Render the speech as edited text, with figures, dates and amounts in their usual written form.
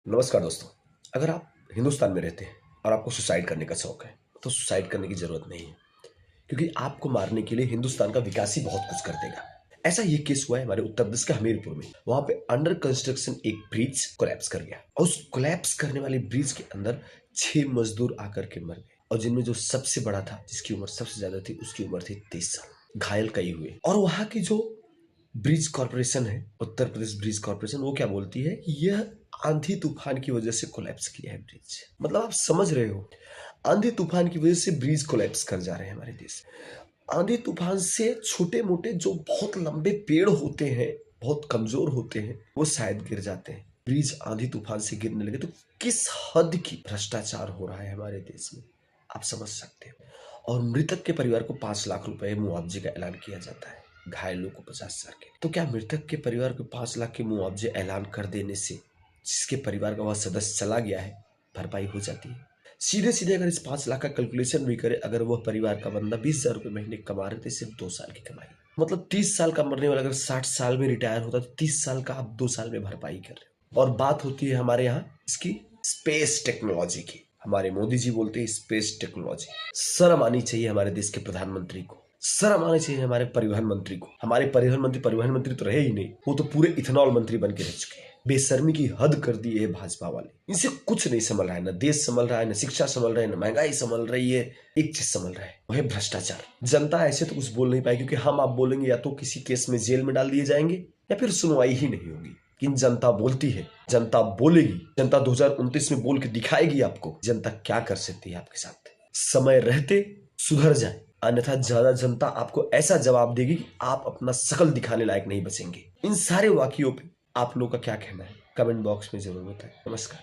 नमस्कार दोस्तों। अगर आप हिंदुस्तान में रहते हैं और आपको सुसाइड करने का शौक है तो सुसाइड करने की ज़रूरत नहीं है, क्योंकि आपको मारने के लिए हिंदुस्तान का विकास ही बहुत कुछ कर देगा। ऐसा ये केस हुआ है हमारे उत्तर प्रदेश के हमीरपुर में। वहां पे अंडर कंस्ट्रक्शन एक ब्रिज कोलैप्स कर गया और उस कोलैप्स करने वाले ब्रिज के अंदर 6 मजदूर आकर के मर गए, और जिनमें जो सबसे बड़ा था, जिसकी उम्र सबसे ज्यादा थी, उसकी उम्र थी 30 साल। घायल कई हुए। और वहां की जो ब्रिज कॉर्पोरेशन है, उत्तर प्रदेश ब्रिज कॉर्पोरेशन, वो क्या बोलती है कि यह आंधी तूफान की वजह से कोलैप्स किया है ब्रिज। मतलब आप समझ रहे हो, आंधी तूफान की वजह से ब्रिज कोलैप्स कर जा रहे हैं हमारे देश। आंधी तूफान से छोटे मोटे जो बहुत लंबे पेड़ होते हैं, बहुत कमजोर होते हैं, वो शायद गिर जाते हैं। ब्रिज आंधी तूफान से गिरने लगे तो किस हद की भ्रष्टाचार हो रहा है हमारे देश में, आप समझ सकते हो। और मृतक के परिवार को 5 लाख रुपए मुआवजे का ऐलान किया जाता है, घायलों को 50 हजार के। तो क्या मृतक के परिवार को 5 लाख के मुआवजे ऐलान कर देने से जिसके परिवार का वह सदस्य चला गया है, भरपाई हो जाती है? सीधे सीधे अगर इस 5 लाख का कैलकुलेशन भी करे, अगर वह परिवार का बंदा 20 हजार रुपये महीने कमा रहे थे, सिर्फ 2 साल की कमाई, मतलब 30 साल का मरने वाला अगर 60 साल में रिटायर होता तो 30 साल का आप 2 साल में भरपाई कर रहे हो। और बात होती है हमारे यहाँ इसकी स्पेस टेक्नोलॉजी की। हमारे मोदी जी बोलते हैं स्पेस टेक्नोलॉजी। शर्म आनी चाहिए हमारे देश के प्रधानमंत्री को, शर्म आनी चाहिए हमारे परिवहन मंत्री को। हमारे परिवहन मंत्री तो रहे ही नहीं, वो तो पूरे इथेनॉल मंत्री बन के रह चुके हैं। बेशर्मी की हद कर दी है भाजपा वाले। इनसे कुछ नहीं संभल रहा है, ना देश संभल रहा है, ना शिक्षा संभल रहा है, ना महंगाई संभल रही है। एक चीज संभल रहा है, वह है भ्रष्टाचार। जनता ऐसे तो कुछ बोल नहीं पाएगी, क्योंकि हम आप बोलेंगे या तो किसी केस में जेल में डाल दिए जाएंगे या फिर सुनवाई ही नहीं होगी। लेकिन जनता बोलती है, जनता बोलेगी, जनता 2029 में बोल के दिखाएगी आपको जनता क्या कर सकती है आपके साथ। समय रहते सुधर जाए, अन्यथा ज्यादा जनता आपको ऐसा जवाब देगी कि आप अपना शकल दिखाने लायक नहीं बचेंगे। इन सारे वाक्यों पे आप लोग का क्या कहना है, कमेंट बॉक्स में जरूर बताएं। नमस्कार।